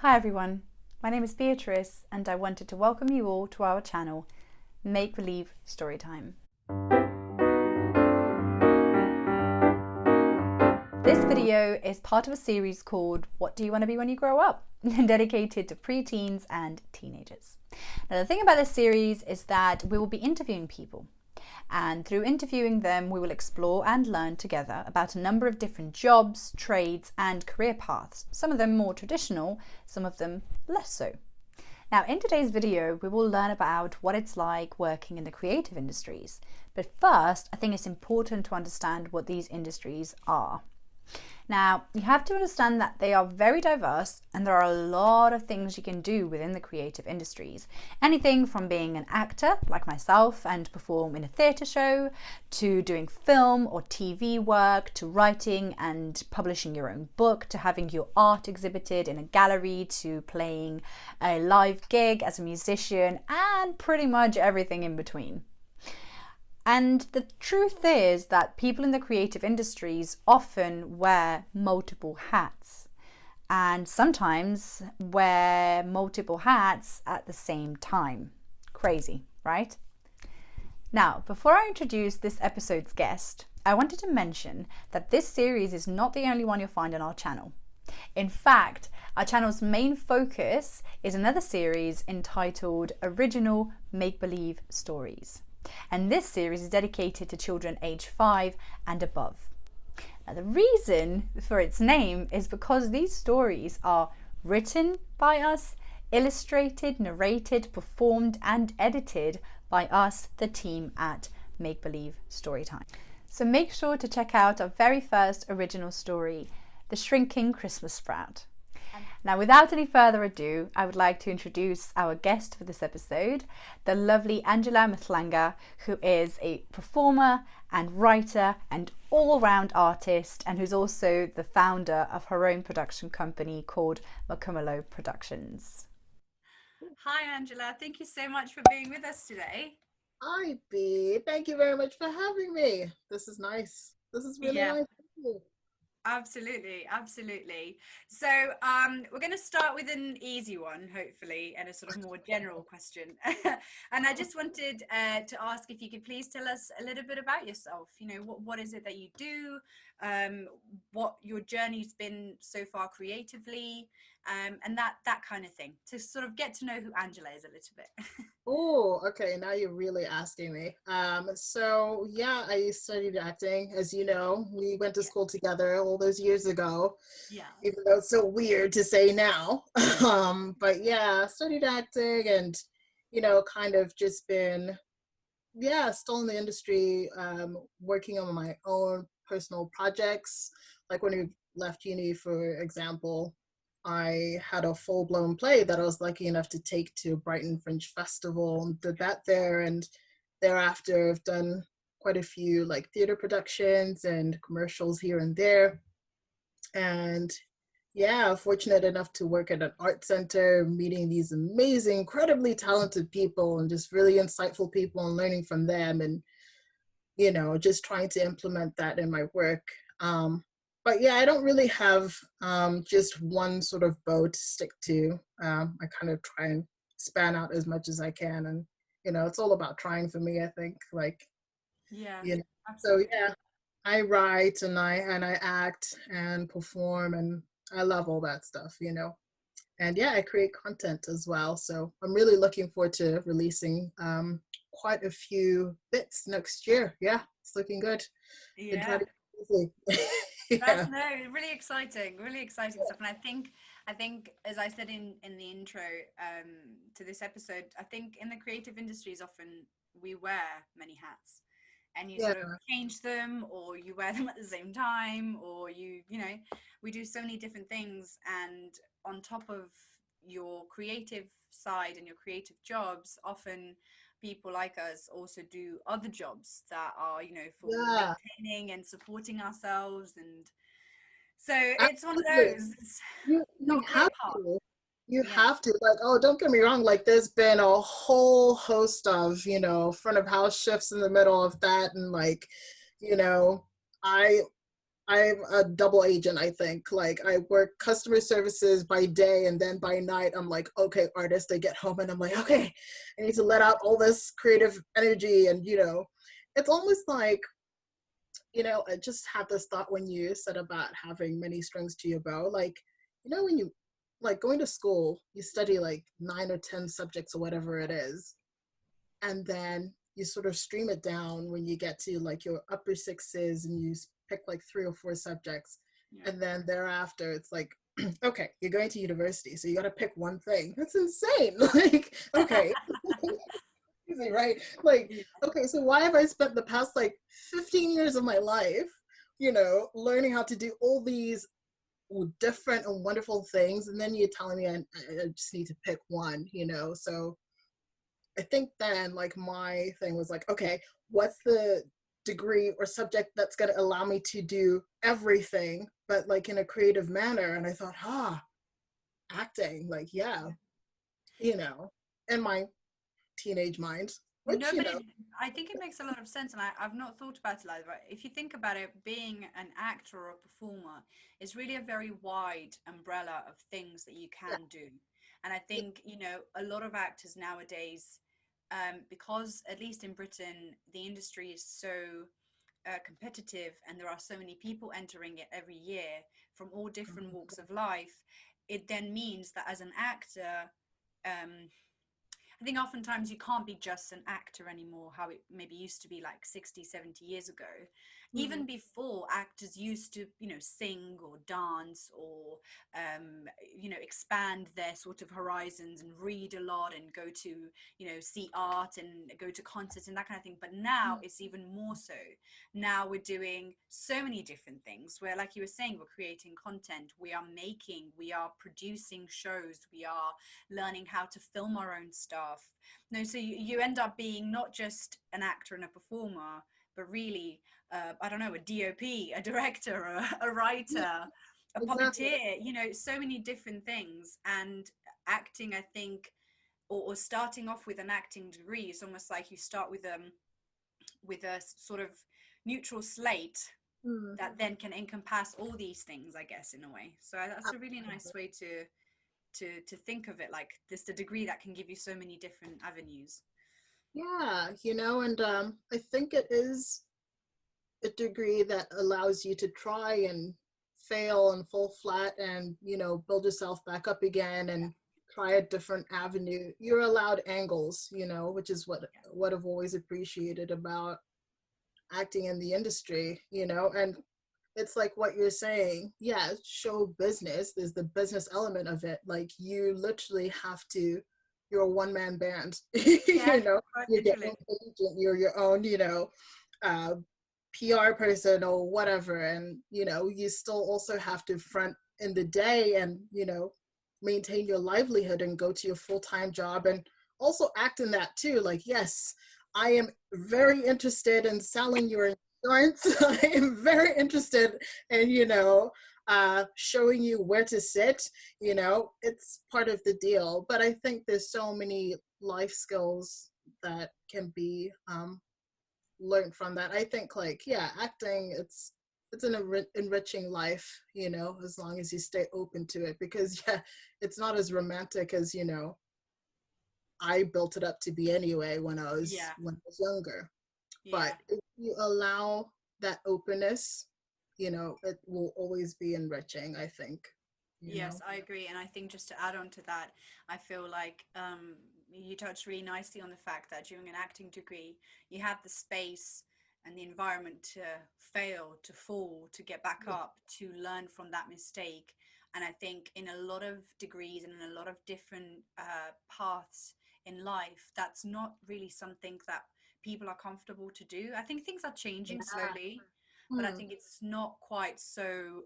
Hi everyone, my name is Beatrice and I wanted to welcome you all to our channel, Make Believe Storytime. This video is part of a series called What Do You Want to Be When You Grow Up? Dedicated to preteens and teenagers. Now the thing about this series is that we will be interviewing people, and through interviewing them we will explore and learn together about a number of different jobs, trades and career paths, some of them more traditional, some of them less so. Now in today's video we will learn about what it's like working in the creative industries, but first I think it's important to understand what these industries are. Now, you have to understand that they are very diverse and there are a lot of things you can do within the creative industries. Anything from being an actor, like myself, and perform in a theatre show, to doing film or TV work, to writing and publishing your own book, to having your art exhibited in a gallery, to playing a live gig as a musician, and pretty much everything in between. And the truth is that people in the creative industries often wear multiple hats, and sometimes wear multiple hats at the same time. Crazy, right? Now, before I introduce this episode's guest, I wanted to mention that this series is not the only one you'll find on our channel. In fact, our channel's main focus is another series entitled Original Make-Believe Stories. And this series is dedicated to children aged 5 and above. Now, the reason for its name is because these stories are written by us, illustrated, narrated, performed and edited by us, the team at Make Believe Storytime. So make sure to check out our very first original story, The Shrinking Christmas Sprout. Now, without any further ado, I would like to introduce our guest for this episode, the lovely Angela Mhlanga, who is a performer and writer and all-round artist, and who's also the founder of her own production company called Mhlanga Productions. Hi, Angela. Thank you so much for being with us today. Hi, B. Thank you very much for having me. This is nice. This is really Yeah. nice. Thank you. Absolutely, absolutely. So we're going to start with an easy one, hopefully, and a sort of more general question. And I just wanted to ask if you could please tell us a little bit about yourself. You know, what is it that you do? What your journey's been so far creatively, and that kind of thing. To sort of get to know who Angela is a little bit. Oh, okay. Now you're really asking me. So yeah, I studied acting. As you know, we went to Yeah, school together all those years ago, yeah, even though it's so weird to say now. But yeah, studied acting and, kind of just been, yeah, still in the industry, working on my own personal projects. Like when we left uni, for example, I had a full blown play that I was lucky enough to take to Brighton Fringe Festival and did that there. And thereafter, I've done quite a few like theater productions and commercials here and there. And yeah, fortunate enough to work at an art center, meeting these amazing, incredibly talented people and just really insightful people and learning from them and, just trying to implement that in my work. But yeah, I don't really have just one sort of bow to stick to. I kind of try and span out as much as I can. And, it's all about trying for me, I think. Like, yeah, you know, so absolutely. yeah, I write and I act and perform and I love all that stuff. And yeah, I create content as well. So I'm really looking forward to releasing quite a few bits next year. Yeah, it's looking good. Been trying Yeah. to get busy. That's Yeah. no, really exciting stuff. And I think, as I said in the intro to this episode, I think in the creative industries often we wear many hats, and you Yeah. sort of change them, or you wear them at the same time, or you know, we do so many different things. And on top of your creative side and your creative jobs, often people like us also do other jobs that are, you know, for Yeah. maintaining and supporting ourselves. And so it's one of Absolutely. those, it's You a career have path. to. You Yeah, have to. Like, oh, don't get me wrong, like there's been a whole host of, front of house shifts in the middle of that. And like, you know, I I'm a double agent, I think. Like I work customer services by day and then by night I'm like, okay, artist, I get home and I'm like, okay, I need to let out all this creative energy and it's almost like, I just had this thought when you said about having many strings to your bow. Like, when you like going to school, you study like 9 or 10 subjects or whatever it is, and then you sort of stream it down when you get to like your upper sixes and you pick like 3 or 4 subjects, Yeah. and then thereafter it's like okay, you're going to university, so you got to pick one thing. That's insane. Like, okay, easy, right? Like, Yeah. okay, so why have I spent the past like 15 years of my life learning how to do all these different and wonderful things, and then you're telling me I just need to pick one. So I think then like my thing was like, okay, what's the degree or subject that's going to allow me to do everything, but like in a creative manner? And I thought, acting, like, yeah, you know, in my teenage mind, which, No, but I think it makes a lot of sense, and I've not thought about it like that. But if you think about it, being an actor or a performer is really a very wide umbrella of things that you yeah, can do. And I think, a lot of actors nowadays, because at least in Britain, the industry is so competitive and there are so many people entering it every year from all different walks of life, it then means that as an actor, um, I think oftentimes you can't be just an actor anymore, how it maybe used to be like 60, 70 years ago. mm-hmm. Even before, actors used to, sing or dance or, expand their sort of horizons and read a lot and go to, see art and go to concerts and that kind of thing. But now it's even more so. Now we're doing so many different things where, like you were saying, we're creating content, we are producing shows, we are learning how to film our own stuff. No, so you end up being not just an actor and a performer, but really, I don't know, a DOP, a director, a Yeah, writer, a exactly. puppeteer, so many different things. And acting, I think, or starting off with an acting degree is almost like you start with a sort of neutral slate Mm, that then can encompass all these things, I guess, in a way. So that's a really nice absolutely. way to think of it, like this the degree that can give you so many different avenues. Yeah, and I think it is a degree that allows you to try and fail and fall flat and build yourself back up again and try a different avenue. You're allowed angles, which is what I've always appreciated about acting in the industry, and it's like what you're saying. Yeah, show business, there's the business element of it. Like you literally have to, you're a one-man band. Yeah, quite You're your literally. own agent, you're your own uh, PR person or whatever. And, you still also have to front in the day and, maintain your livelihood and go to your full-time job and also act in that too. Like, yes, I am very interested in selling your insurance. I am very interested in, showing you where to sit. It's part of the deal. But I think there's so many life skills that can be learned from that. I think like, yeah, acting, it's an enriching life, as long as you stay open to it, because yeah, it's not as romantic as, I built it up to be anyway Yeah, when I was younger. yeah. But if you allow that openness, it will always be enriching, I think. you Yes, know I agree. And I think just to add on to that, I feel like you touched really nicely on the fact that during an acting degree, you have the space and the environment to fail, to fall, to get back yeah. up, to learn from that mistake. And I think in a lot of degrees and in a lot of different paths in life, that's not really something that people are comfortable to do. I think things are changing slowly, but I Hmm. think it's not quite so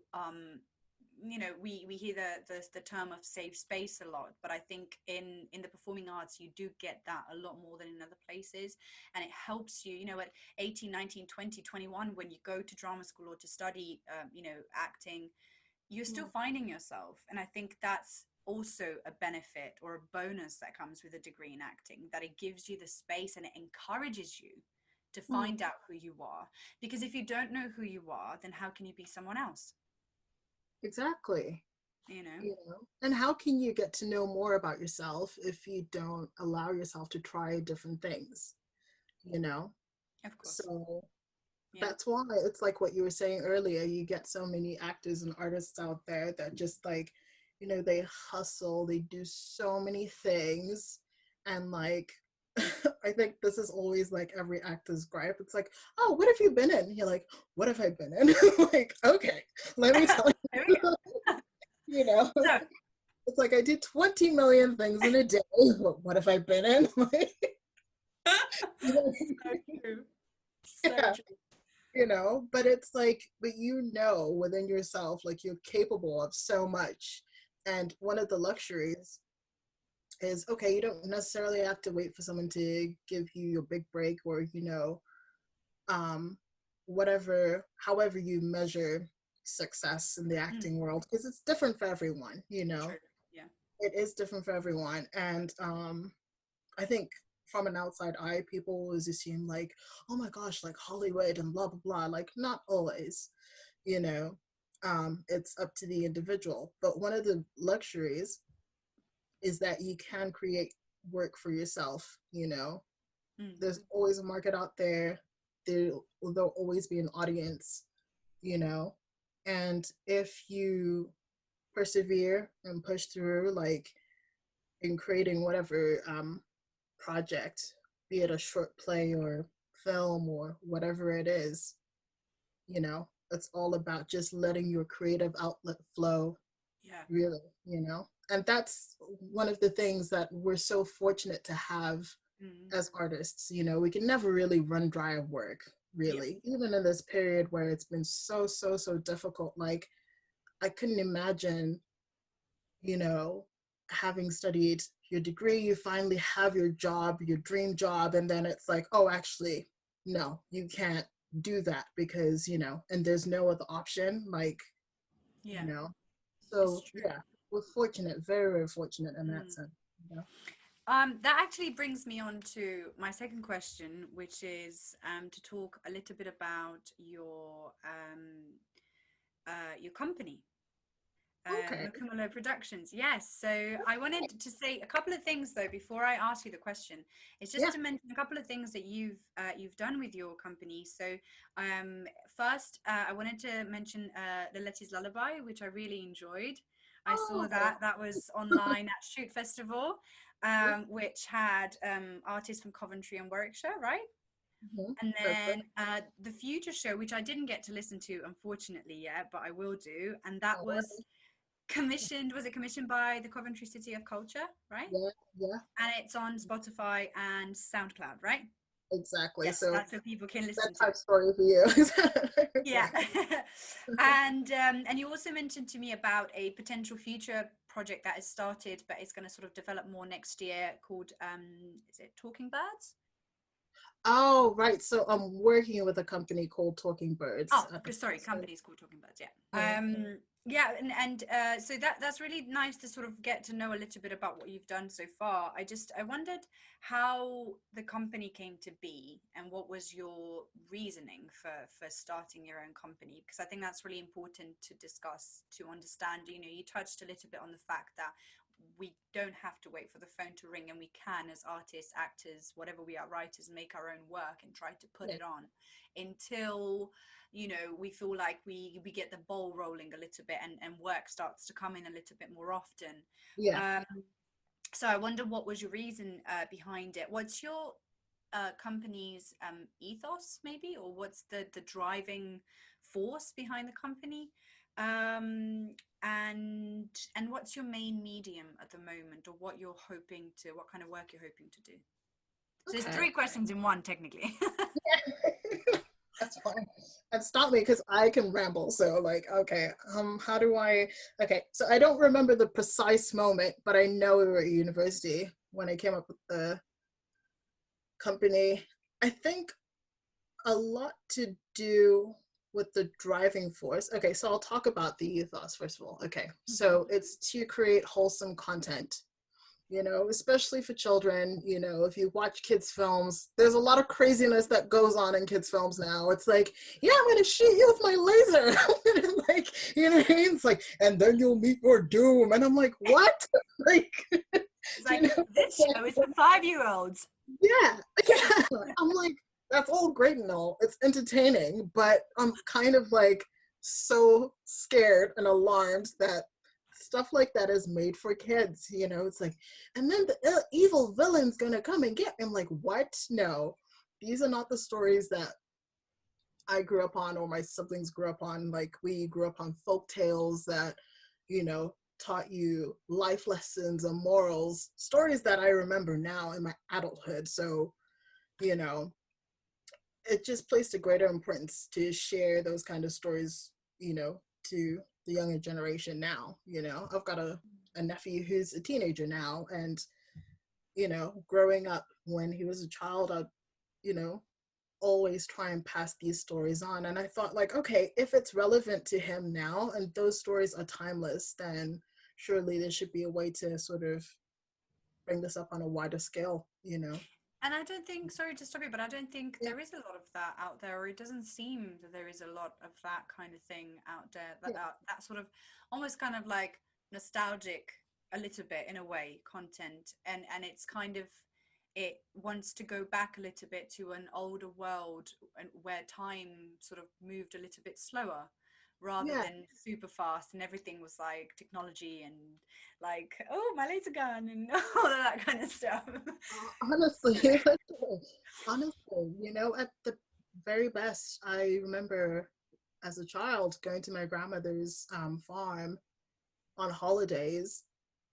we hear the term of safe space a lot, but I think in the performing arts you do get that a lot more than in other places, and it helps you, at 18, 19, 20, 21, when you go to drama school or to study acting, you're still Hmm. finding yourself. And I think that's also a benefit or a bonus that comes with a degree in acting, that it gives you the space and it encourages you to Mm. find out who you are. Because if you don't know who you are, then how can you be someone else? Exactly. You know? You know, and how can you get to know more about yourself if you don't allow yourself to try different things, you know? Of course. So Yeah. that's why it's like what you were saying earlier. You get so many actors and artists out there that just like, you know, they hustle, they do so many things. And like, I think this is always like every actor's gripe. It's like, oh, what have you been in? You're like, what have I been in? Like, okay, let me tell There we you. go. You know, So, it's like I do 20 million things in a day. What have I been in? so true. So Yeah, true. you know, but it's like, but you know within yourself, like you're capable of so much. And one of the luxuries is, okay, you don't necessarily have to wait for someone to give you your big break, or, you know, um, whatever, however you measure success in the Mm, acting world, because it's different for everyone, you know, true. Yeah. it is different for everyone. And I think from an outside eye, people always assume like, oh my gosh, like Hollywood and blah blah blah. Like not always, you know. It's up to the individual. But one of the luxuries is that you can create work for yourself, you know. Mm, There's always a market out there. There'll always be an audience, you know. And if you persevere and push through, like in creating whatever project, be it a short play or film or whatever it is, you know, it's all about just letting your creative outlet flow, yeah. really, you know. And that's one of the things that we're so fortunate to have Mm, as artists. You know, we can never really run dry of work, yeah. really, even in this period where it's been so difficult. Like, I couldn't imagine, you know, having studied your degree, you finally have your job, your dream job, and then it's like, oh, actually, no, you can't do that because, you know, and there's no other option, like, you Yeah. know. It's So, true. yeah, we're fortunate, very fortunate in that Mm. sense, you know. That actually brings me on to my second question, which is to talk a little bit about your company, Okay. Mhlanga Productions. Yes. So I wanted to say a couple of things though before I ask you the question. It's just Yeah. to mention a couple of things that you've done with your company. So first, I wanted to mention Letty's Lullaby, which I really enjoyed. I saw Oh, that was online at Shoot Festival, which had artists from Coventry and Warwickshire, right? mhm. And Perfect. then the Future Show, which I didn't get to listen to, unfortunately, yet, but I will do. And that All was right. was it commissioned by the Coventry City of Culture, right? Yeah, yeah, And it's on Spotify and SoundCloud, right? exactly. Yes, So that's so people can that listen to type it. story for you. Yeah. Exactly. And you also mentioned to me about a potential future project that has started, but it's going to sort of develop more next year called is it Talking Birds? Oh, right. So I'm working with a company called Talking Birds Oh, at the sorry, so, company's called Talking Birds. Yeah. yeah. Yeah, and so that's really nice to sort of get to know a little bit about what you've done so far. I wondered how the company came to be and what was your reasoning for starting your own company, because I think that's really important to discuss to understand. You know, you touched a little bit on the fact that we don't have to wait for the phone to ring, and we can, as artists, actors, whatever we are, writers, make our own work and try to put Yeah. it on until, you know, we feel like we get the ball rolling a little bit, and work starts to come in a little bit more often. Yeah. um, so I wonder what was your reason behind it. What's your company's ethos, maybe, or what's the driving force behind the company? And what's your main medium at the moment, or what kind of work you're hoping to do? So there's Okay. three questions in one, technically. That's fine. And stop me because I can ramble. So like, okay, how do I okay, so I don't remember the precise moment, but I know we were at university when I came up with the company. I think a lot to do with the driving force. Okay, so I'll talk about the ethos first of all. Okay, Mhm. so it's to create wholesome content, especially for children. If you watch kids films, there's a lot of craziness that goes on in kids films now. It's like, yeah, I'm gonna shoot you with my laser. Like, you know what I mean? It's like, and then you'll meet your doom. And I'm like, what? Like, it's like, this show is for 5-year-olds. Yeah. I'm like, that's all great and all. It's entertaining, but I'm kind of like so scared and alarmed that stuff like that is made for kids. It's like, and then the evil villain's gonna come and get me. I'm like, what? No, these are not the stories that I grew up on or my siblings grew up on. Like, we grew up on folk tales that, taught you life lessons and morals, stories that I remember now in my adulthood. So, it just placed a greater importance to share those kind of stories, to the younger generation now. I've got a nephew who's a teenager now, and, growing up when he was a child, I, always try and pass these stories on. And I thought, like, okay, if it's relevant to him now and those stories are timeless, then surely there should be a way to sort of bring this up on a wider scale. And I don't think, sorry to stop you, but I don't think there is a lot of that out there, or it doesn't seem that there is a lot of that kind of thing out there, that sort of almost kind of like nostalgic, a little bit in a way, content. And it's kind of, it wants to go back a little bit to an older world and where time sort of moved a little bit slower rather than super fast, and everything was like technology and like, oh, my laser gun and all of that kind of stuff. Honestly, at the very best, I remember as a child going to my grandmother's farm on holidays.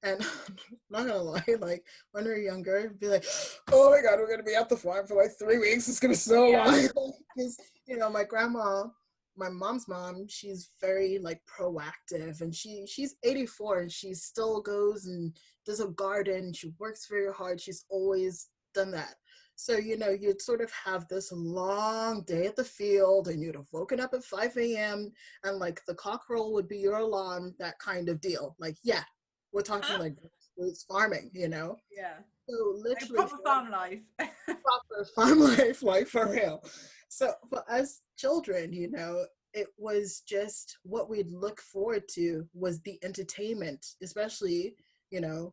And I'm not gonna lie, like, when we were younger, it'd be like, oh my God, we're gonna be at the farm for like 3 weeks. It's gonna be so long. Because, my grandma, my mom's mom, she's very like proactive, and she's 84 and she still goes and does a garden. She works very hard. She's always done that. So, you'd sort of have this long day at the field, and you'd have woken up at 5 a.m. and like the cockerel would be your alarm, that kind of deal. Like, yeah, we're talking like it's farming. Yeah. So literally like proper farm life. proper farm life for real. So for us children, it was just what we'd look forward to was the entertainment, especially, me and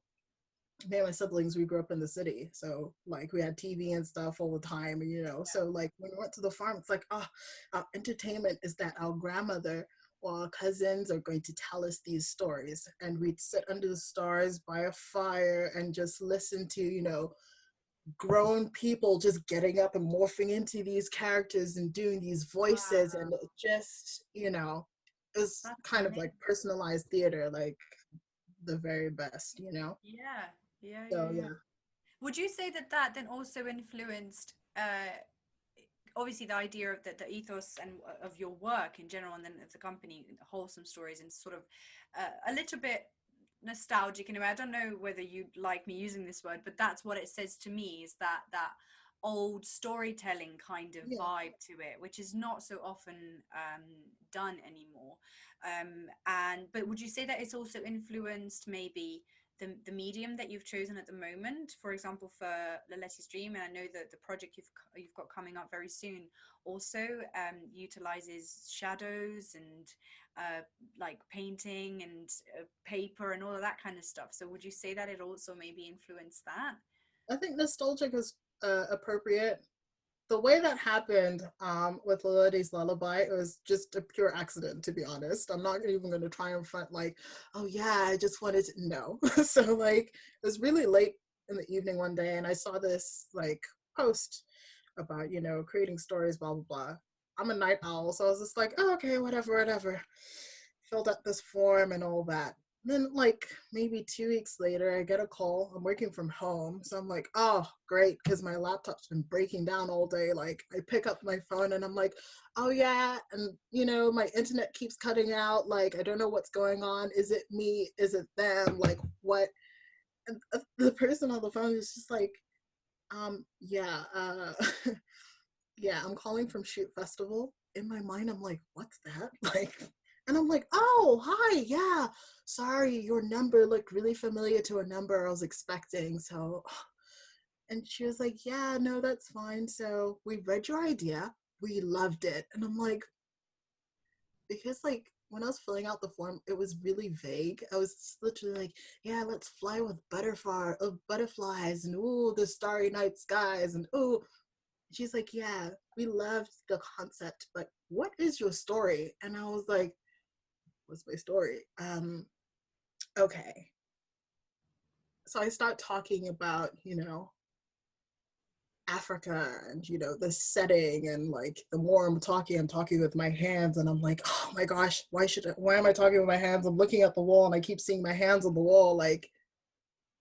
my siblings, we grew up in the city. So like we had TV and stuff all the time, so like when we went to the farm, it's like, oh, our entertainment is that our grandmother or our cousins are going to tell us these stories, and we'd sit under the stars by a fire and just listen to, grown people just getting up and morphing into these characters and doing these voices. Wow. And it just, is kind of like personalized theater, like the very best. Yeah. Would you say that then also influenced obviously the idea of the ethos and of your work in general, and then of the company, wholesome stories, and sort of a little bit nostalgic in a way? I don't know whether you'd like me using this word, but that's what it says to me, is that old storytelling kind of vibe to it, which is not so often done anymore. But would you say that it's also influenced maybe the medium that you've chosen at the moment? For example, for Laletta's Dream, and I know that the project you've got coming up very soon also utilizes shadows and like painting and paper and all of that kind of stuff. So would you say that it also maybe influenced that? I think nostalgic is appropriate. The way that happened with Laletta's Lullaby, it was just a pure accident, to be honest. I'm not even going to try and front like, oh yeah, I just wanted to, no. So like, it was really late in the evening one day, and I saw this like post about, creating stories, blah, blah, blah. I'm a night owl, so I was just like, oh, okay, whatever. Filled out this form and all that. Then like maybe 2 weeks later, I get a call. I'm working from home, so I'm like, oh great, because my laptop's been breaking down all day. Like I pick up my phone and I'm like, oh yeah, and my internet keeps cutting out. Like I don't know what's going on. Is it me? Is it them? Like what? And the person on the phone is just like, yeah, yeah, I'm calling from Shoot Festival. In my mind, I'm like, what's that? Like, And I'm like, oh, hi, yeah. Sorry, your number looked really familiar to a number I was expecting. So, and she was like, yeah, no, that's fine. So we read your idea. We loved it. And I'm like, because like when I was filling out the form, it was really vague. I was just literally like, yeah, let's fly with butterflies and ooh, the starry night skies and ooh. She's like, yeah, we loved the concept, but what is your story? And I was like, what's my story? Okay. So I start talking about, Africa and, the setting and like the more I'm talking with my hands and I'm like, oh my gosh, why am I talking with my hands? I'm looking at the wall and I keep seeing my hands on the wall. Like,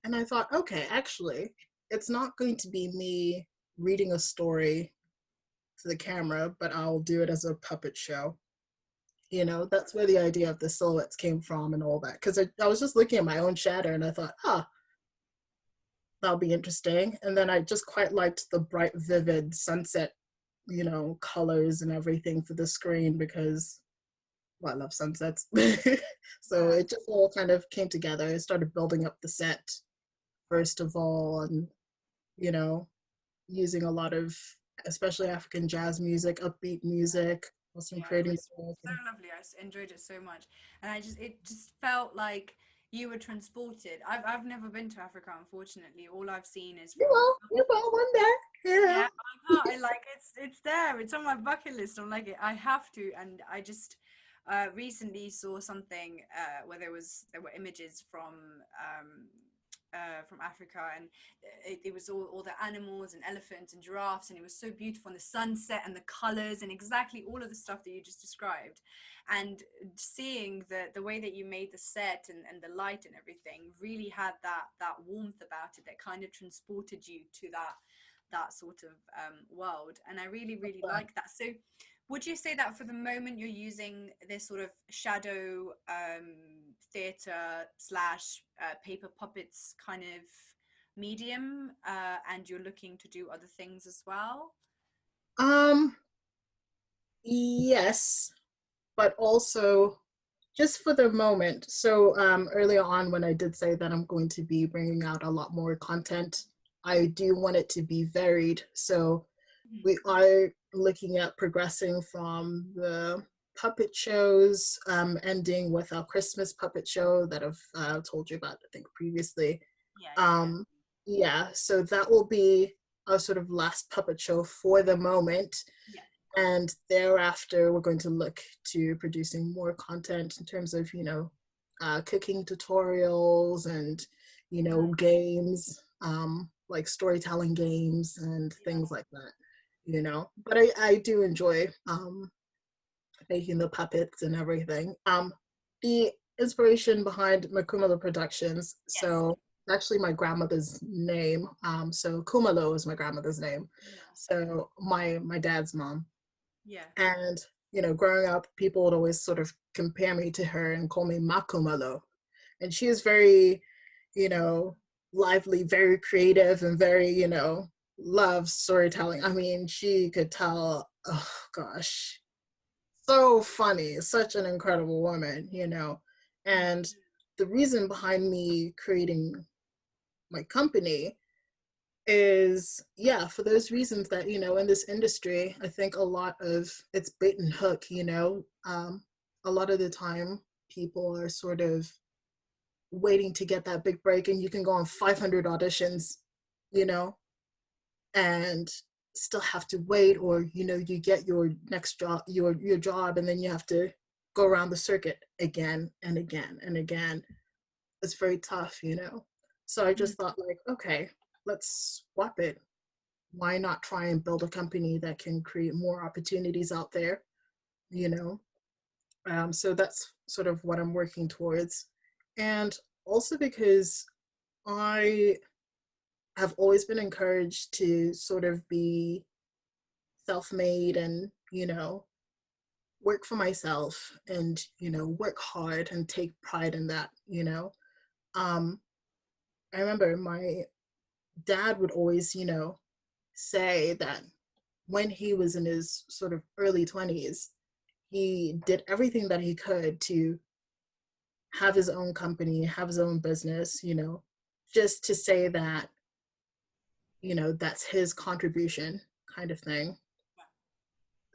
and I thought, okay, actually, it's not going to be me reading a story to the camera, but I'll do it as a puppet show. That's where the idea of the silhouettes came from and all that. Because I was just looking at my own shadow and I thought, that'll be interesting. And then I just quite liked the bright, vivid sunset, colors and everything for the screen because, well, I love sunsets. So it just all kind of came together. I started building up the set, first of all, and, using a lot of, especially African jazz music, upbeat music, also It creating. was so lovely. I enjoyed it so much, and it just felt like you were transported. I've never been to Africa, unfortunately. All I've seen is from You will one day. Yeah. yeah. I can't. I like it's there. It's on my bucket list. I'm like I have to, and I just recently saw something where there were images from Africa, and it was all the animals and elephants and giraffes, and it was so beautiful, and the sunset and the colors and exactly all of the stuff that you just described. And seeing the way that you made the set and the light and everything really had that warmth about it that kind of transported you to that sort of world. And I really like that. So would you say that for the moment you're using this sort of shadow theater slash paper puppets kind of medium, and you're looking to do other things as well? Um, yes, but also just for the moment. So earlier on when I did say that I'm going to be bringing out a lot more content, I do want it to be varied. So we are looking at progressing from the puppet shows, ending with our Christmas puppet show that I've told you about, I think, previously. Yeah. Yeah, so that will be our sort of last puppet show for the moment. Yeah. And thereafter, we're going to look to producing more content in terms of, cooking tutorials and, games, like storytelling games and things like that, But I do enjoy making the puppets and everything. The inspiration behind Makumalo Productions, Yes. so actually my grandmother's name. So Kumalo is my grandmother's name. Yeah. So my dad's mom. Yeah. And, growing up, people would always sort of compare me to her and call me Makumalo. And she is very, you know, lively, very creative, and very, loves storytelling. I mean, she could tell, oh gosh, so funny, such an incredible woman. And the reason behind me creating my company is, yeah, for those reasons that, in this industry, I think a lot of it's bait and hook. A lot of the time people are sort of waiting to get that big break, and you can go on 500 auditions, you know and still have to wait, or you get your next job, your job, and then you have to go around the circuit again and again and again. It's very tough. So I just thought, like, okay, let's swap it. Why not try and build a company that can create more opportunities out there, you know so that's sort of what I'm working towards. And also because I have always been encouraged to sort of be self-made and, work for myself and, work hard and take pride in that. Um, I remember my dad would always, say that when he was in his sort of early 20s, he did everything that he could to have his own company, have his own business, just to say that, that's his contribution kind of thing.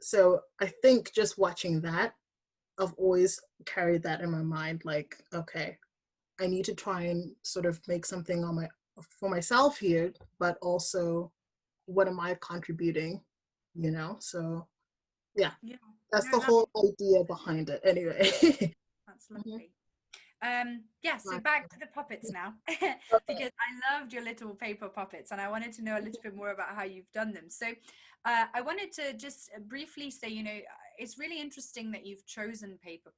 So I think just watching that, I've always carried that in my mind, like, okay, I need to try and sort of make something for myself here, but also what am I contributing, So yeah, Yeah. that's No, the whole idea behind it anyway. that's Mhm. lovely. Yeah, so back to the puppets now, Okay. because I loved your little paper puppets and I wanted to know a little bit more about how you've done them. So I wanted to just briefly say, it's really interesting that you've chosen paper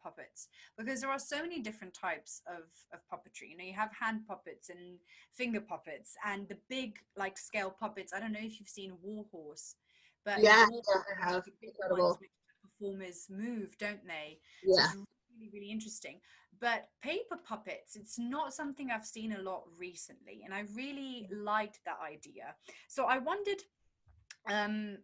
puppets, because there are so many different types of puppetry. You have hand puppets and finger puppets and the big like scale puppets. I don't know if you've seen Warhorse, but in Yeah, Warhorse, yeah, I they have have. the big ones Incredible. which the performers move, don't they? So Yeah. it's really, really interesting. But paper puppets, it's not something I've seen a lot recently, and I really liked that idea. So I wondered, um,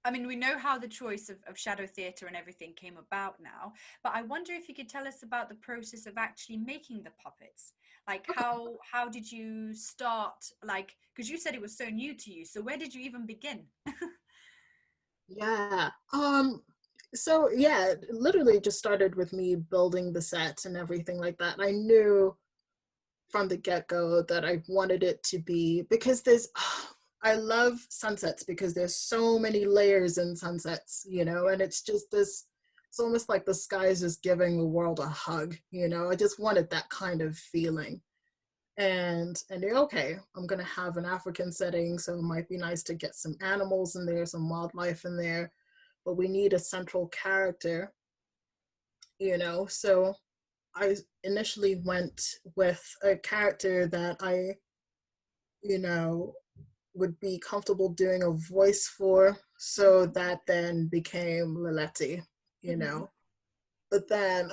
I mean, we know how the choice of shadow theatre and everything came about now, but I wonder if you could tell us about the process of actually making the puppets. Like how did you start? Like, because you said it was so new to you, so where did you even begin? Yeah. So yeah, it literally just started with me building the sets and everything like that. I knew from the get-go that I wanted it to be, because I love sunsets because there's so many layers in sunsets, and it's just it's almost like the sky is just giving the world a hug, I just wanted that kind of feeling. And okay, I'm gonna have an African setting, so it might be nice to get some animals in there, some wildlife in there, but we need a central character, So I initially went with a character that I, you know, would be comfortable doing a voice for, so that then became Liletti, you know. But then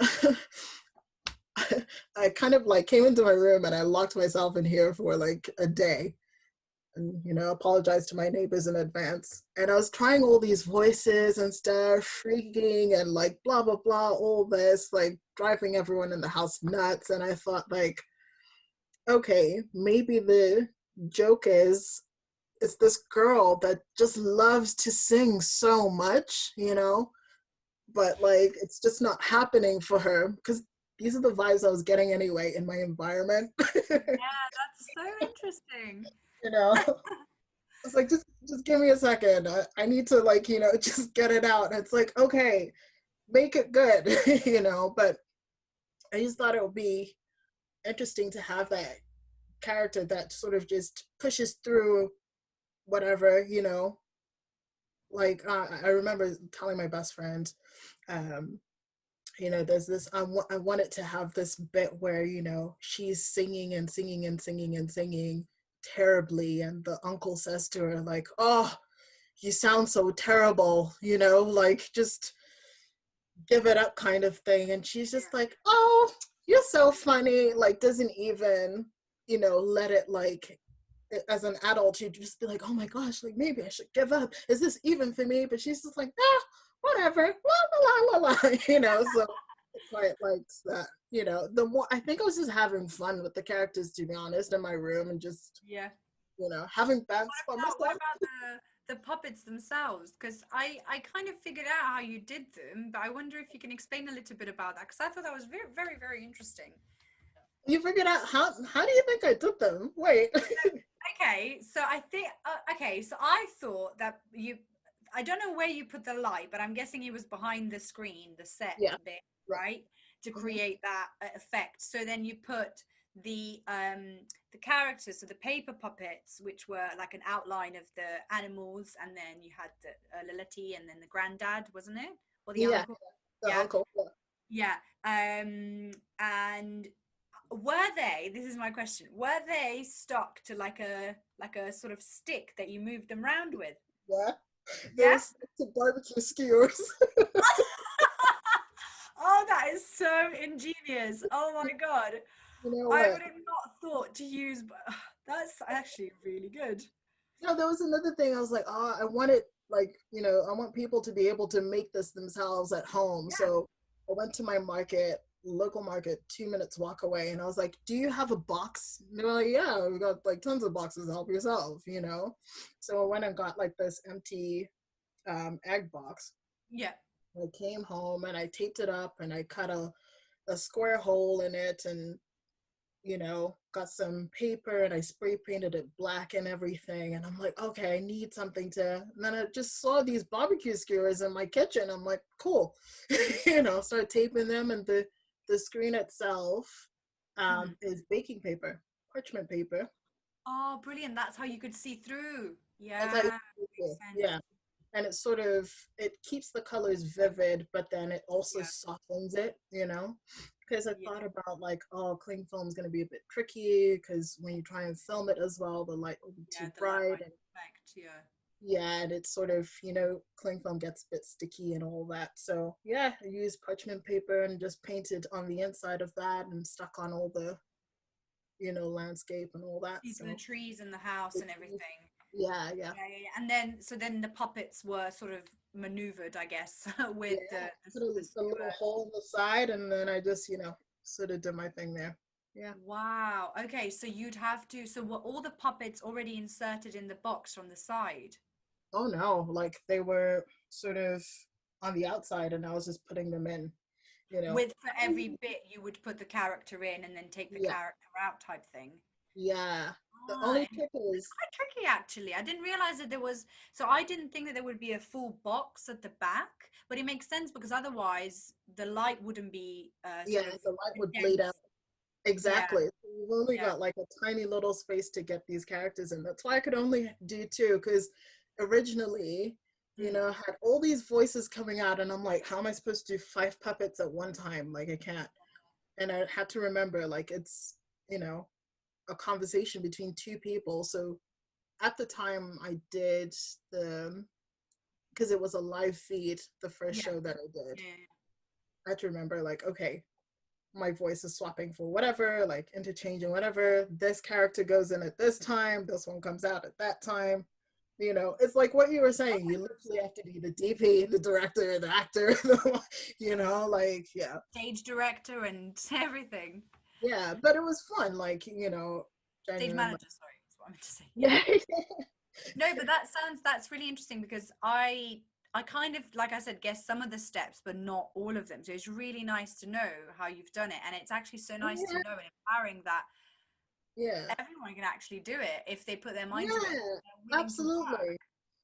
I kind of like came into my room and I locked myself in here for like a day, and apologize to my neighbors in advance. And I was trying all these voices and stuff, shrieking and like blah blah blah, all this, like driving everyone in the house nuts. And I thought, like, okay, maybe the joke is it's this girl that just loves to sing so much, but like it's just not happening for her, because these are the vibes I was getting anyway in my environment. Yeah, that's so interesting. you know It's like, just give me a second. I need to, like, just get it out. And it's like, okay, make it good, But I just thought it would be interesting to have that character that sort of just pushes through whatever, Like, I remember telling my best friend, um, there's this, I want it to have this bit where, she's singing and singing and singing and singing terribly. And the uncle says to her, like, oh, you sound so terrible, like, just give it up kind of thing. And she's just like, oh, you're so funny. Like, doesn't even, let it, like, as an adult, you'd just be like, oh my gosh, like, maybe I should give up. Is this even for me? But she's just like, ah, whatever, la la la la la, So I quite liked that. The more, I think I was just having fun with the characters, to be honest, in my room, and just, Yeah. having bands by What myself. about the puppets themselves? Because I kind of figured out how you did them, but I wonder if you can explain a little bit about that, because I thought that was very, very, very interesting. You figured out how do you think I did them? Wait. Okay, so I think okay, so I thought that I don't know where you put the light, but I'm guessing it was behind the screen, the set Yeah. bit, Yeah. right? To Mhm. create that effect. So then you put the characters, so the paper puppets, which were like an outline of the animals, and then you had the Lility and then the granddad, wasn't it? Or the Yeah. uncle? The Yeah. uncle. Yeah. And were they, this is my question, were they stuck to like a sort of stick that you moved them around with? Yeah. There Yeah. was some barbecue skewers. Oh, that is so ingenious. Oh my god. You know I what? would have not thought to use that's actually really good. No, there was another thing. I was like, oh, I want it, like, I want people to be able to make this themselves at home. Yeah. So I went to my market, local market, 2 minutes walk away, and I was like, do you have a box? And they were like, yeah, we got like tons of boxes. Help yourself. So I went and got like this empty egg box. Yeah. I came home and I taped it up and I cut a square hole in it and got some paper and I spray painted it black and everything. And I'm like, okay, I need something to. And then I just saw these barbecue skewers in my kitchen. I'm like, cool. Start taping them, and the screen itself is baking paper, parchment paper. Oh, brilliant. That's how you could see through. That's how you Yeah. do Makes it. sense. Yeah. And it keeps the colors vivid, but then it also Yeah. softens it. Because I Yeah. thought about like, oh, cling film is going to be a bit tricky because when you try and film it as well, the light will be Yeah. too The light bright. might And affect. Yeah. yeah, and it's sort of, cling film gets a bit sticky and all that. So yeah, I used parchment paper and just painted on the inside of that and stuck on all the, landscape and all that. Even the So trees and the house and everything. yeah, yeah. Yeah, yeah, yeah. And then the puppets were sort of maneuvered, I guess, Yeah, with put the a little skewer. hole in the side, and then I just, sort of did my thing there. Yeah. Wow. Okay, so you'd have to. So were all the puppets already inserted in the box from the side? Oh no, like they were sort of on the outside, and I was just putting them in. You know. With for every bit, you would put the character in and then take the Yeah, character out, type thing. yeah. The Ah, only and trick it's is, quite tricky actually. I didn't realize that there was, so I didn't think that there would be a full box at the back, but it makes sense because otherwise the light wouldn't be yeah, sort of the light would bleed out. condensed. Yeah, Exactly. So you've only yeah. got like a tiny little space to get these characters in. That's why I could only do two, because originally, Mm. I had all these voices coming out, and I'm like, how am I supposed to do 5 puppets at one time? Like, I can't. And I had to remember, like, it's, you know, a conversation between two people. So at the time I did because it was a live feed, the first Yeah, show that I did, yeah, I had to remember, like, okay, my voice is swapping for whatever, like interchanging whatever. This character goes in at this time, this one comes out at that time. It's like what you were saying. You literally have to be the DP, the director, the actor, like, yeah. stage director and everything. Yeah, but it was fun, like, Stage genuine, like, manager, sorry, is what I meant to say. Yeah. yeah. No, but that's really interesting because I kind of, like I said, guess some of the steps, but not all of them. So it's really nice to know how you've done it, and it's actually so nice to Yeah, know and empowering that yeah. everyone can actually do it if they put their mind to it. Yeah, They're willing to work absolutely.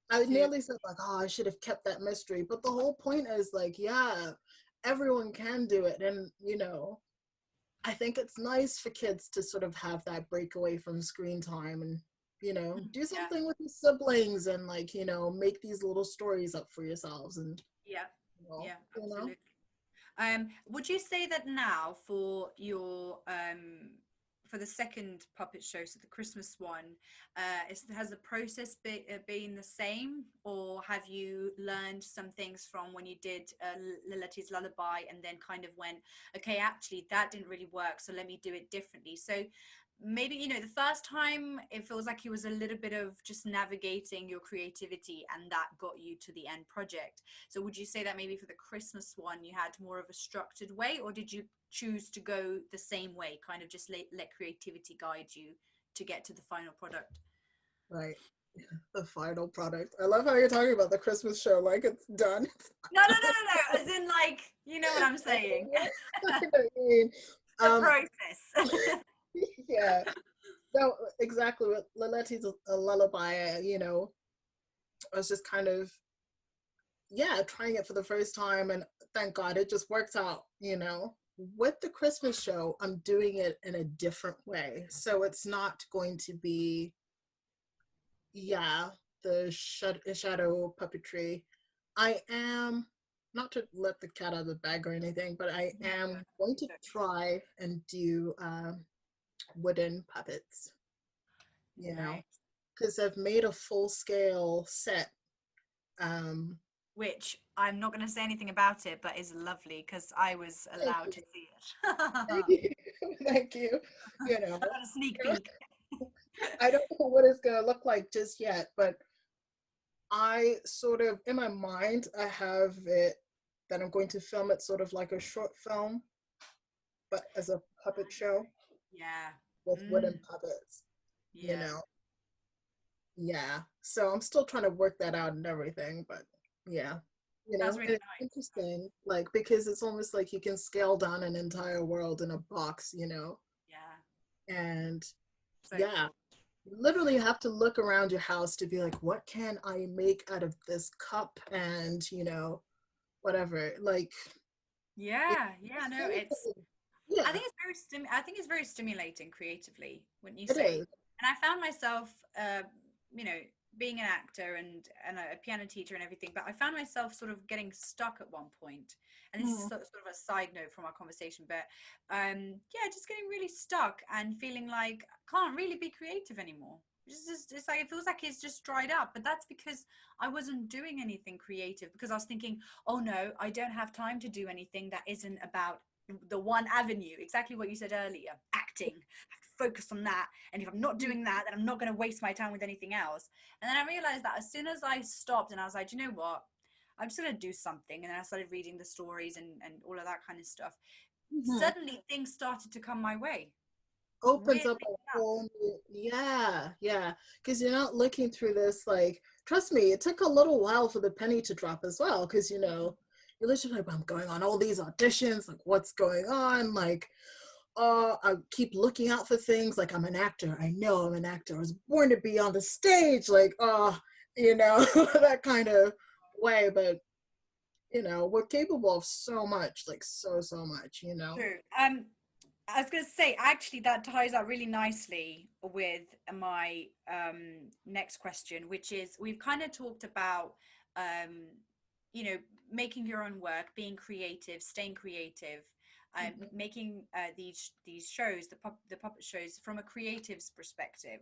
I to. nearly said like, oh, I should have kept that mystery. But the whole point is like, yeah, everyone can do it. And, I think it's nice for kids to sort of have that break away from screen time and, do Yeah, something with your siblings and like, make these little stories up for yourselves and, yeah, you know, yeah, you know. absolutely. Would you say that now for the second puppet show, so the Christmas one, has the process been the same, or have you learned some things from when you did Lilletti's Lullaby and then kind of went, okay, actually that didn't really work, so let me do it differently? So maybe the first time it feels like it was a little bit of just navigating your creativity and that got you to the end project. So would you say that maybe for the Christmas one you had more of a structured way, or did you choose to go the same way, kind of just let creativity guide you to get to the final product? Right. The final product. I love how you're talking about the Christmas show like it's done. No, no, no, no, no. As in, like, you know what I'm saying. I know what you mean. The Um, process. yeah. No, exactly. With Liletti's a lullaby, I was just kind of, yeah, trying it for the first time, and thank God it just worked out. With the Christmas show, I'm doing it in a different way. So it's not going to be, yeah, the shadow puppetry. I am, not to let the cat out of the bag or anything, but I No, am going to try and do wooden puppets, you know, right. because I've made a full scale set. Um, Which I'm not going to say anything about it, but is lovely because I was thank allowed you. to see it. Thank you. Thank you. You know, I got a sneak peek. I don't know what it's gonna look like just yet, but I sort of, in my mind, I have it that I'm going to film it sort of like a short film, but as a puppet show Yeah. with Mm, wooden puppets, you yeah. know. Yeah. So I'm still trying to work that out and everything, but yeah. That's And really it's nice. interesting, like because it's almost like you can scale down an entire world in a box, Yeah. and So yeah, cool. you literally have to look around your house to be like, what can I make out of this cup and whatever. Like it, Yeah. Yeah. it's No, really it's, I yeah, think it's I think it's very stimulating creatively, wouldn't you it say? is. And I found myself, you know, being an actor and a piano teacher and everything, but I found myself sort of getting stuck at one point. And this is Mhm. sort of a side note from our conversation, but yeah, just getting really stuck and feeling like I can't really be creative anymore. It's like it feels like it's just dried up, but that's because I wasn't doing anything creative because I was thinking, oh no, I don't have time to do anything that isn't about the one avenue, exactly what you said earlier, acting. I have to focus on that, and if I'm not doing that, then I'm not going to waste my time with anything else. And then I realized that as soon as I stopped and I was like, you know what, I'm just going to do something, and then I started reading the stories and all of that kind of stuff. Mhm. Suddenly things started to come my way, Opens weirdly up a enough. whole new, yeah, because you're not looking through this like, trust me, it took a little while for the penny to drop as well, because you're literally like, I'm going on all these auditions, like what's going on, like I keep looking out for things, like I'm an actor, I know I'm an actor, I was born to be on the stage, like that kind of way. But we're capable of so much, like so much. True. I was going to say, actually, that ties up really nicely with my next question, which is we've kind of talked about, um, you know, making your own work, being creative, staying creative, making these shows, the puppet shows, from a creative's perspective.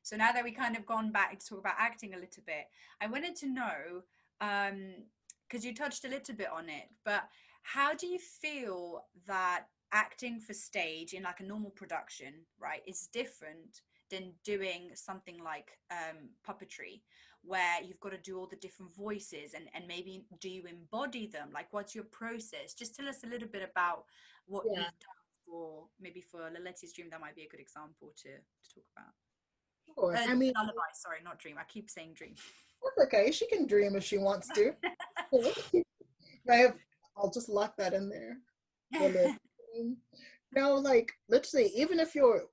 So now that we kind of gone back to talk about acting a little bit, I wanted to know, because you touched a little bit on it, but how do you feel that acting for stage in like a normal production, right, is different than doing something like puppetry, where you've got to do all the different voices and maybe do you embody them? Like, what's your process? Just tell us a little bit about what Yeah, you've done for maybe for Laletti's Dream. That might be a good example to talk about. sure. I mean, Lullaby, sorry, not Dream. I keep saying Dream. that's okay. She can dream if she wants to. I have, I'll just lock that in there. Lilith. No, like literally, even if you're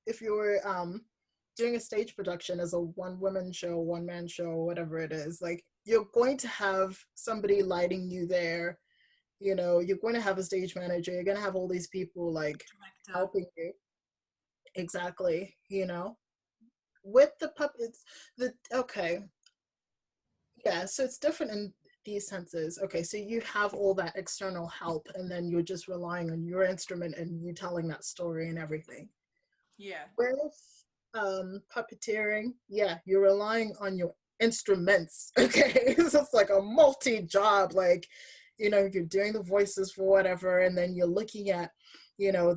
doing a stage production as a one woman show, one man show, whatever it is, like you're going to have somebody lighting you there. You're going to have a stage manager. You're going to have all these people like Director. helping you. Exactly. With the puppets, the okay, yeah. So it's different in these senses. Okay, so you have all that external help, and then you're just relying on your instrument and you telling that story and everything. Yeah. With puppeteering, yeah, you're relying on your instruments. Okay, so it's like a multi-job. Like, you're doing the voices for whatever, and then you're looking at,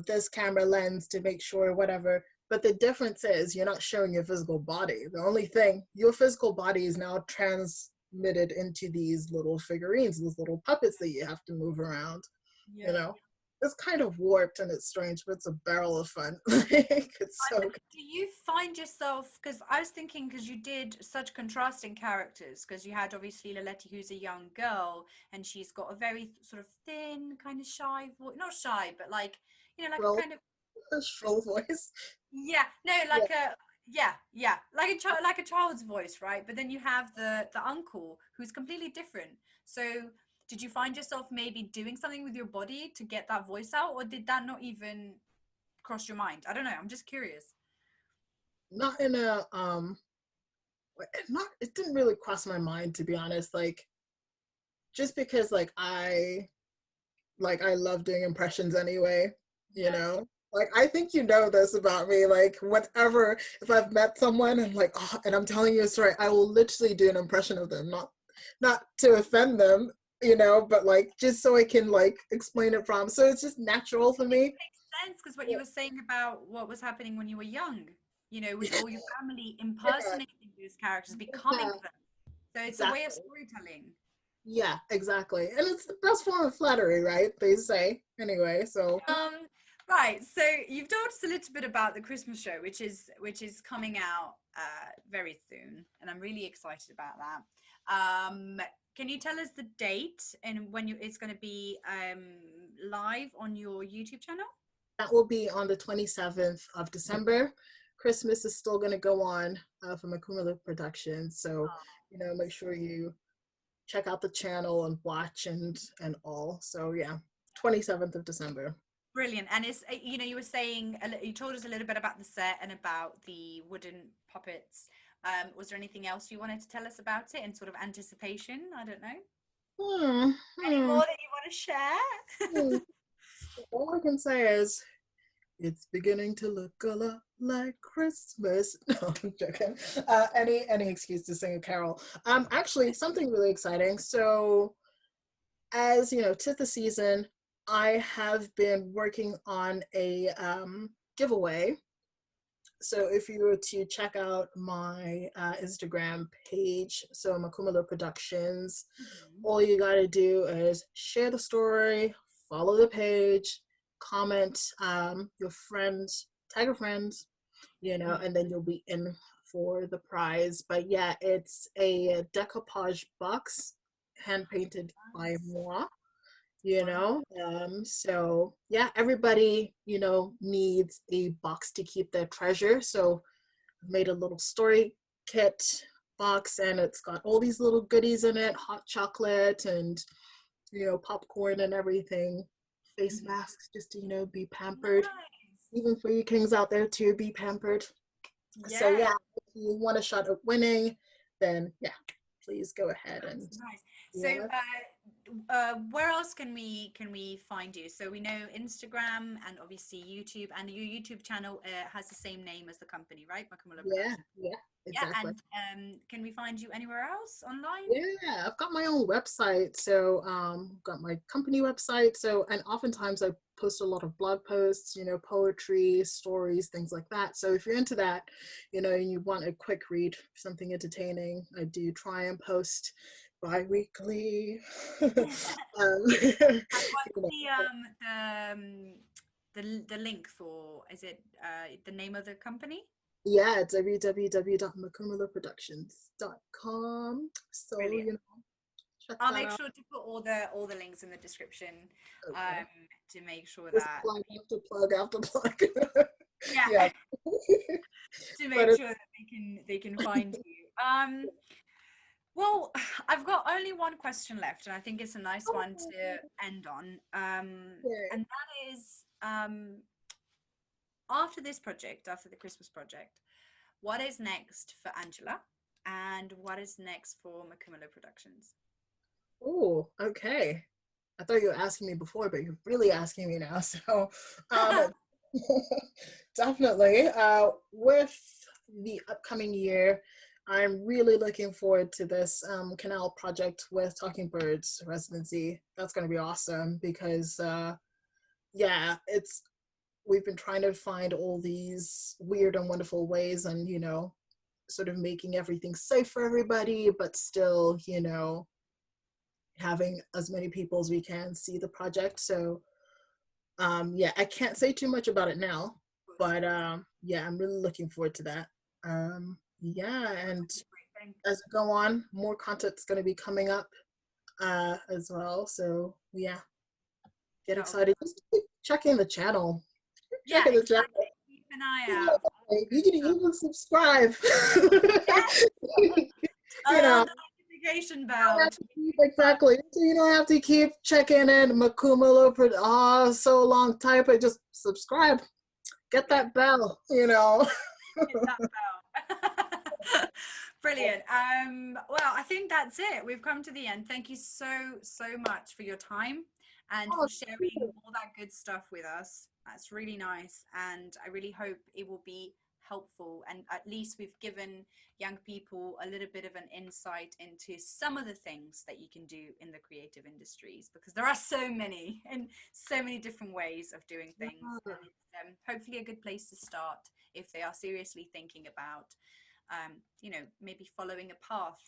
this camera lens to make sure whatever. But the difference is you're not showing your physical body. The only thing, your physical body is now transmitted into these little figurines, these little puppets that you have to move around. You Yeah. know, it's kind of warped and it's strange, but it's a barrel of fun. Like, it's so And good. do you find yourself, because I was thinking, because you did such contrasting characters, because you had obviously Laletti, who's a young girl, and she's got a very sort of thin, kind of shy voice, not shy, but like, like a Shrill, kind of, shrill voice. yeah, no, Yeah. like a, yeah, like a child, like a child's voice, right? But then you have the uncle who's completely different. So did you find yourself maybe doing something with your body to get that voice out, or did that not even cross your mind? I don't know. I'm just curious. Not in a not it didn't really cross my mind, to be honest. Like, just because I love doing impressions anyway, you Yeah. know? Like, I think you know this about me. Like, whenever, if I've met someone and like, oh, and I'm telling you a story, I will literally do an impression of them, not to offend them, but like just so I can like explain it from. So it's just natural for It me. makes sense because what you were saying about what was happening when you were young. you know, with all your family impersonating those characters, becoming them. So it's a way of storytelling. Yeah, exactly. And it's the best form of flattery, right? They say. Anyway, so right. So you've told us a little bit about the Christmas show, which is coming out very soon, and I'm really excited about that. Can you tell us the date and when it's going to be live on your YouTube channel? that will be on the 27th of December. Christmas is still going to go on for Makumalo Productions. So, you know, make sure you check out the channel and watch and all. So yeah, 27th of December. Brilliant. And it's, you know, you were saying, you told us a little bit about the set and about the wooden puppets. Was there anything else you wanted to tell us about it in sort of anticipation? I don't know. Any more that you want to share? All I can say is it's beginning to look a lot like Christmas. No, I'm joking. Any excuse to sing a carol. Actually, something really exciting. So, as you know, 'tis the season. I have been working on a giveaway. So if you were to check out my Instagram page, so Makumalo Productions, all you gotta do is share the story, follow the page, comment your friends, tag a friend, you know, and then you'll be in for the prize. But yeah, it's a decoupage box, hand painted by moi, you know. So yeah, everybody, you know, needs a box to keep their treasure. So I've made a little story kit box, and it's got all these little goodies in it, hot chocolate and, you know, popcorn and everything, face masks, just to, you know, be pampered. Even for you kings out there too, be pampered. So yeah, if you want a shot at winning, then yeah, please go ahead. And nice. So where else can we find you? So we know Instagram and obviously YouTube, and your YouTube channel has the same name as the company, right? Makumalo Productions. Yeah, exactly. Yeah, and can we find you anywhere else online? Yeah, I've got my own website. So got my company website. So, and oftentimes I post a lot of blog posts, you know, poetry, stories, things like that. So if you're into that, you know, and you want a quick read, something entertaining, I do try and post bi-weekly. What's the link for? Is it the name of the company? Yeah, www.makumaloproductions.com. So Brilliant. you know, I'll make sure to put all the links in the description, to make sure just that plug after plug. yeah. To make sure that they can find you. Well, I've got only one question left, and I think it's a nice one to end on. And that is, after this project, after the Christmas project, what is next for Angela, and what is next for Makumalo Productions? Oh, okay. I thought you were asking me before, but you're really asking me now. So, definitely, with the upcoming year, I'm really looking forward to this canal project with Talking Birds residency. That's going to be awesome because, yeah, we've been trying to find all these weird and wonderful ways, and you know, sort of making everything safe for everybody, but still, you know, having as many people as we can see the project. So yeah, I can't say too much about it now, but yeah, I'm really looking forward to that. Yeah, and as we go on, more content's going to be coming up as well. So yeah, get excited. Just keep checking the channel. Yeah, checking the channel. Keep an eye out. You can even subscribe. You know, notification bell. Exactly. So you don't have to keep checking in Makumalo for so long. Type it, just subscribe. Get that bell, you know. Hit that bell. Brilliant. Well, I think that's it. We've come to the end. Thank you so much for your time and for sharing all that good stuff with us. That's really nice, and I really hope it will be helpful, and at least we've given young people a little bit of an insight into some of the things that you can do in the creative industries, because there are so many and so many different ways of doing things. And it's hopefully a good place to start if they are seriously thinking about you know, maybe following a path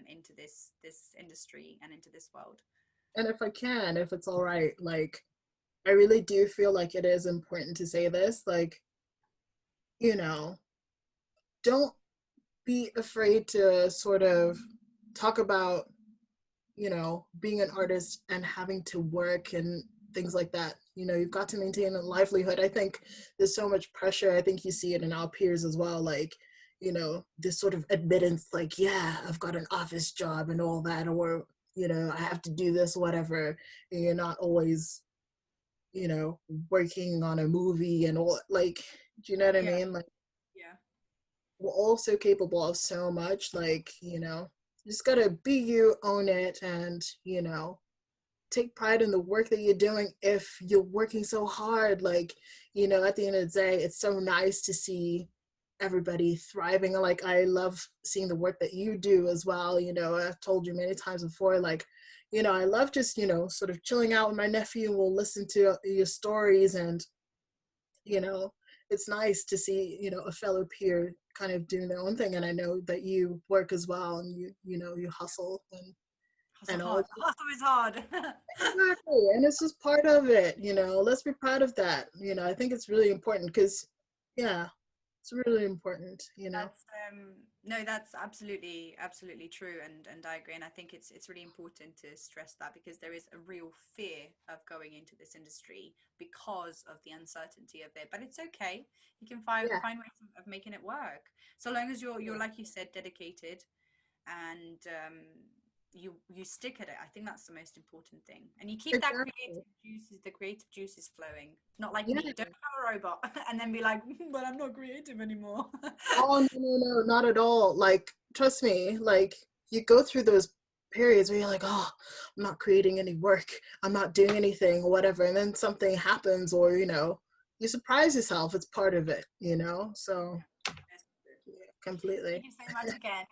into this industry and into this world. And if it's all right, like, I really do feel like it is important to say this, like, you know, don't be afraid to sort of talk about, you know, being an artist and having to work and things like that. You know, you've got to maintain a livelihood. I think there's so much pressure. I think you see it in our peers as well. Like, you know, this sort of admittance, like, yeah, I've got an office job and all that, or, you know, I have to do this, whatever. And you're not always, you know, working on a movie and all, like, do you know what I Yeah. mean? Like, Yeah. we're all so capable of so much, like, you know, you just gotta be you, own it, and, you know, take pride in the work that you're doing. If you're working so hard, like, you know, at the end of the day, it's so nice to see everybody thriving. Like, I love seeing the work that you do as well. You know, I've told you many times before, like, you know, I love just, you know, sort of chilling out with my nephew, and we'll listen to your stories, and, you know, it's nice to see, you know, a fellow peer kind of doing their own thing. And I know that you work as well, and you know, you hustle Hustle and hard. all. Hustle is hard. Exactly. And it's just part of it, you know. Let's be proud of that. You know, I think it's really important because, yeah, it's really important, you know. That's no, that's absolutely true, and I agree. And I think it's really important to stress that, because there is a real fear of going into this industry because of the uncertainty of it. But it's okay. You can find Yeah. ways of making it work, so long as you're like you said, dedicated, and you stick at it. I think that's the most important thing, and you keep that Exactly. creative juices flowing. Not like Yeah. me, don't become a robot and then be like, but I'm not creative anymore. Oh, no, not at all. Like, trust me, like, you go through those periods where you're like, oh, I'm not creating any work, I'm not doing anything, or whatever. And then something happens, or, you know, you surprise yourself. It's part of it, you know? So, yeah, completely. Thank you so much again.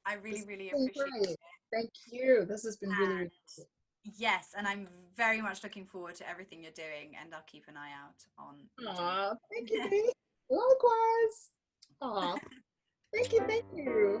I This really, has really been appreciate great. it. Thank you. This has been really, really And yes, and I'm very much looking forward to everything you're doing, and I'll keep an eye out on your channel. Aw, thank you, babe. Likewise. Aw, thank you, thank you.